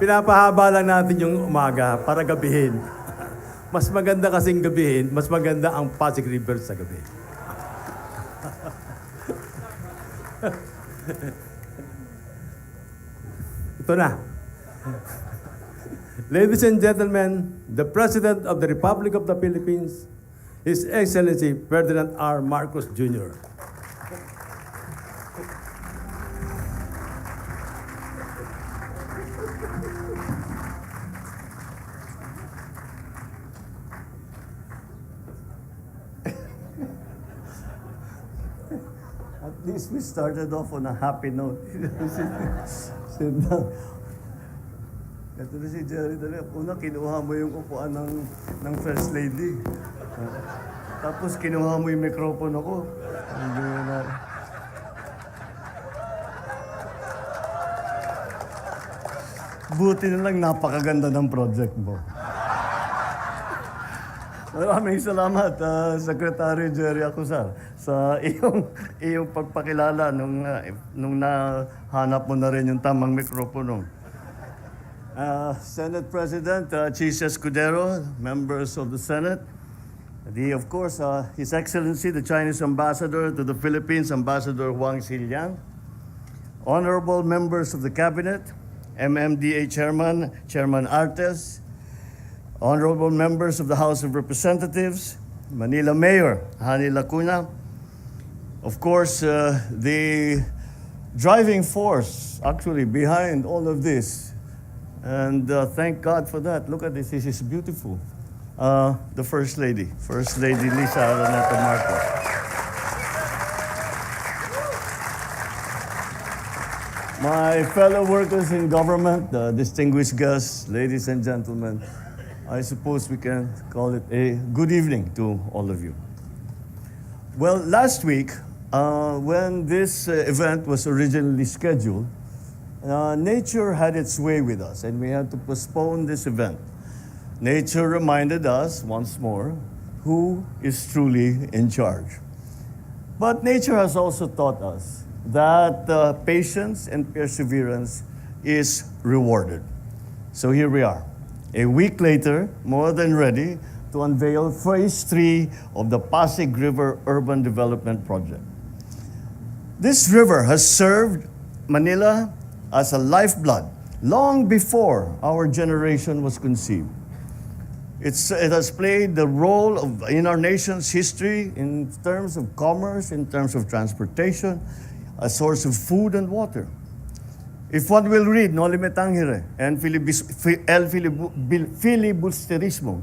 Pinapahaba lang natin yung umaga para gabihin. Mas maganda kasing gabihin, mas maganda ang Pasig River sa gabi. Ito na. Ladies and gentlemen, the President of the Republic of the Philippines, His Excellency Ferdinand R. Marcos Jr. At least we started off on a happy note. Sit down. Ito na si Jerry talaga. Una, kinuha mo yung upuan ng First Lady. Tapos kinuha mo yung microphone ako. Hindi na. Buti na lang napakaganda ng project mo. Maraming salamat, Secretary Jerry Acusar, sa iyong pagpakilala nung nahanap mo na rin yung tamang mikropono. Senate President Chis Escudero, members of the Senate, of course, His Excellency, the Chinese Ambassador to the Philippines, Ambassador Wang Xiliang, honorable members of the Cabinet, MMDA Chairman, Chairman Artes, honorable members of the House of Representatives, Manila Mayor Hani Lacuna, of course, the driving force actually behind all of this, and thank God for that. Look at this, this is beautiful. The First Lady Lisa Araneta Marcos. My fellow workers in government, distinguished guests, ladies and gentlemen, I suppose we can call it a good evening to all of you. Well, last week, when this event was originally scheduled, nature had its way with us, and we had to postpone this event. Nature reminded us once more who is truly in charge. But nature has also taught us that patience and perseverance is rewarded. So here we are, a week later, more than ready to unveil Phase 3 of the Pasig River Urban Development Project. This river has served Manila as a lifeblood long before our generation was conceived. It has played the role in our nation's history in terms of commerce, in terms of transportation, a source of food and water. If one will read Noli Me Tangere and El Filibusterismo,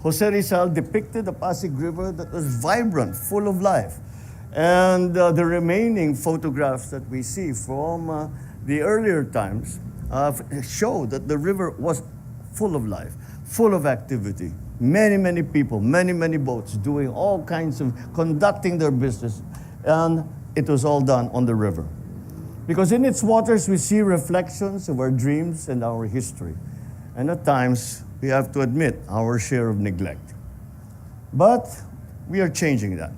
Jose Rizal depicted the Pasig River that was vibrant, full of life. And the remaining photographs that we see from the earlier times show that the river was full of life, full of activity. Many, many people, many, many boats doing all kinds of, conducting their business. And it was all done on the river. Because in its waters, we see reflections of our dreams and our history. And at times, we have to admit our share of neglect. But we are changing that.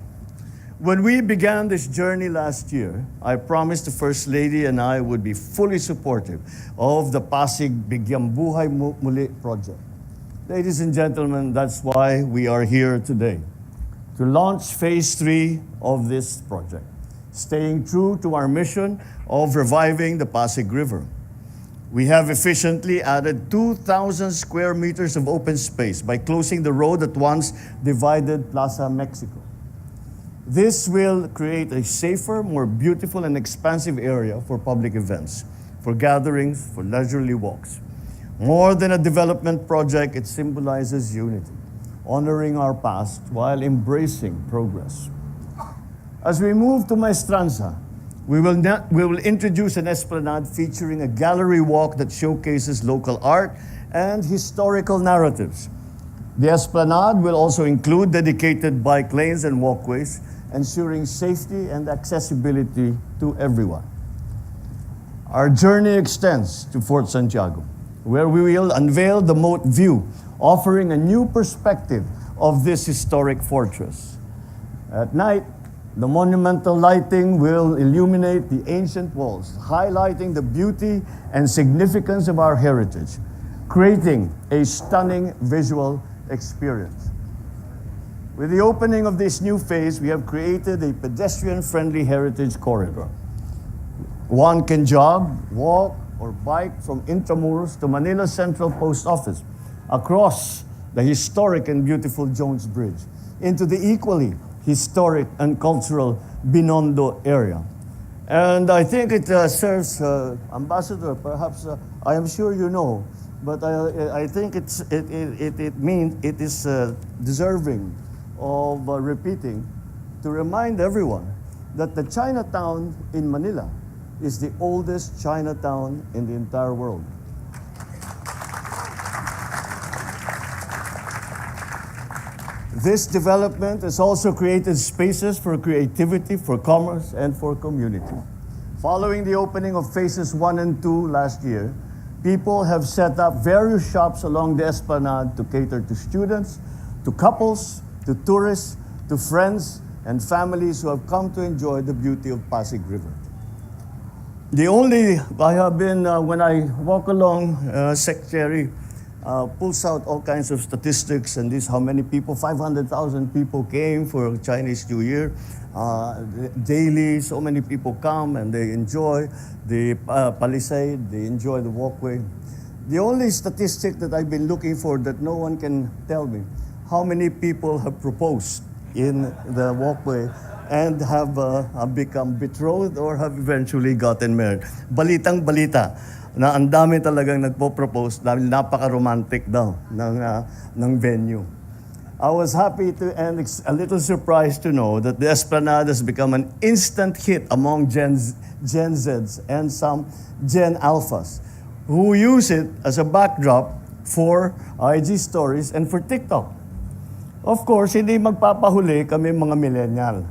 When we began this journey last year, I promised the First Lady and I would be fully supportive of the Pasig Bigyang Buhay Muli project. Ladies and gentlemen, that's why we are here today, to launch Phase 3 of this project, staying true to our mission of reviving the Pasig River. We have efficiently added 2,000 square meters of open space by closing the road that once divided Plaza Mexico. This will create a safer, more beautiful and expansive area for public events, for gatherings, for leisurely walks. More than a development project, it symbolizes unity, honoring our past while embracing progress. As we move to Maestranza, we will introduce an esplanade featuring a gallery walk that showcases local art and historical narratives. The esplanade will also include dedicated bike lanes and walkways, ensuring safety and accessibility to everyone. Our journey extends to Fort Santiago, where we will unveil the moat view, offering a new perspective of this historic fortress. At night, The monumental lighting will illuminate the ancient walls, highlighting the beauty and significance of our heritage, creating a stunning visual experience. With the opening of this new phase, we have created a pedestrian-friendly heritage corridor. One can jog, walk, or bike from Intramuros to Manila Central Post Office, across the historic and beautiful Jones Bridge, into the equally historic and cultural Binondo area. And I think it serves, Ambassador, perhaps, I am sure you know, but I think it is deserving of repeating to remind everyone that the Chinatown in Manila is the oldest Chinatown in the entire world. This development has also created spaces for creativity, for commerce, and for community. Following the opening of phases 1 and 2 last year, people have set up various shops along the esplanade to cater to students, to couples, to tourists, to friends and families who have come to enjoy the beauty of Pasig River. I have been, when I walk along, Secretary pulls out all kinds of statistics, and this how many people, 500,000 people came for Chinese New Year. Daily, so many people come and they enjoy the palisade, they enjoy the walkway. The only statistic that I've been looking for that no one can tell me, how many people have proposed in the walkway and have become betrothed or have eventually gotten married. Balitang balita na ang dami talagang nagpo-propose dahil napaka-romantic daw ng venue. I was happy to and a little surprised to know that the Esplanade has become an instant hit among Gen Zs and some Gen Alphas who use it as a backdrop for IG stories and for TikTok. Of course, hindi magpapahuli kami mga millennial.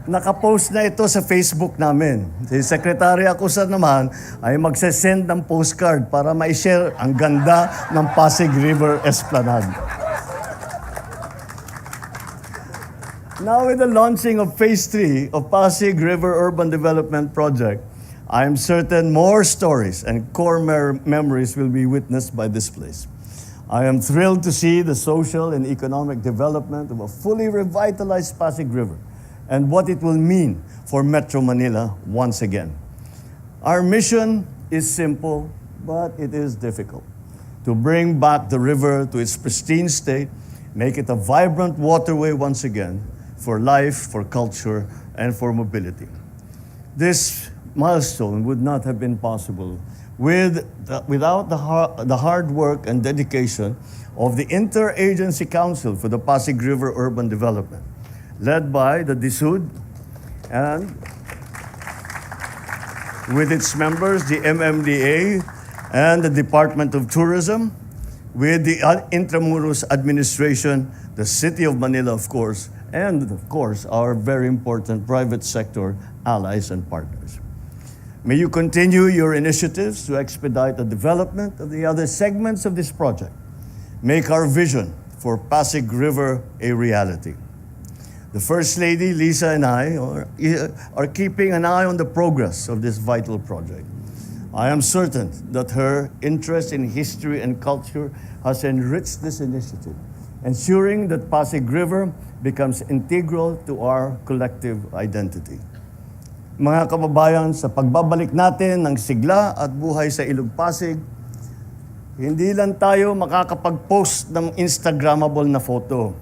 Nakapost na ito sa Facebook namin. Si Secretary Acusa naman ay magsesend ng postcard para ma-share ang ganda ng Pasig River Esplanade. Now with the launching of Phase 3 of Pasig River Urban Development Project, I am certain more stories and core memories will be witnessed by this place. I am thrilled to see the social and economic development of a fully revitalized Pasig River and what it will mean for Metro Manila once again. Our mission is simple, but it is difficult. To bring back the river to its pristine state, make it a vibrant waterway once again for life, for culture, and for mobility. This milestone would not have been possible without the hard work and dedication of the Interagency Council for the Pasig River Urban Development, led by the DSUD and with its members, the MMDA and the Department of Tourism, with the Intramuros administration, the City of Manila, of course, and of course, our very important private sector allies and partners. May you continue your initiatives to expedite the development of the other segments of this project. Make our vision for Pasig River a reality. The First Lady, Lisa, and I are keeping an eye on the progress of this vital project. I am certain that her interest in history and culture has enriched this initiative, ensuring that Pasig River becomes integral to our collective identity. Mga kababayan, sa pagbabalik natin ng sigla at buhay sa Ilog Pasig, hindi lang tayo makakapag-post ng Instagrammable na photo.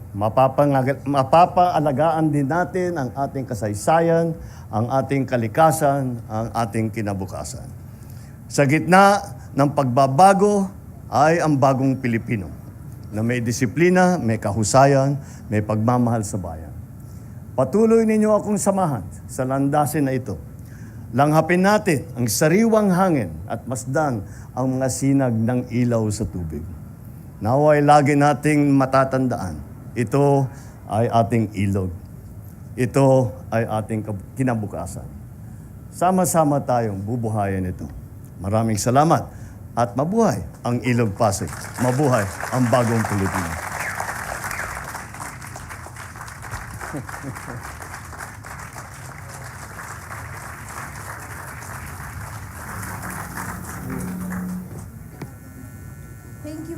Mapapaalagaan din natin ang ating kasaysayan, ang ating kalikasan, ang ating kinabukasan. Sa gitna ng pagbabago ay ang bagong Pilipino na may disiplina, may kahusayan, may pagmamahal sa bayan. Patuloy ninyo akong samahan sa landasin na ito. Langhapin natin ang sariwang hangin at masdan ang mga sinag ng ilaw sa tubig. Naway lagi nating matatandaan, ito ay ating ilog. Ito ay ating kinabukasan. Sama-sama tayong bubuhayan ito. Maraming salamat at mabuhay ang Ilog Pasig. Mabuhay ang bagong Pilipinas.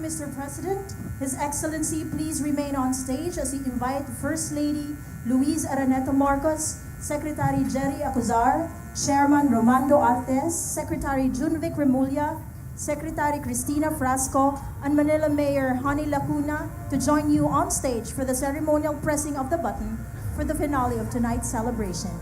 Mr. President. His Excellency, please remain on stage as we invite First Lady Luis Araneta Marcos, Secretary Jerry Acuzar, Chairman Romando Altes, Secretary Junvic Remulla, Secretary Cristina Frasco, and Manila Mayor Honey Lacuna to join you on stage for the ceremonial pressing of the button for the finale of tonight's celebration.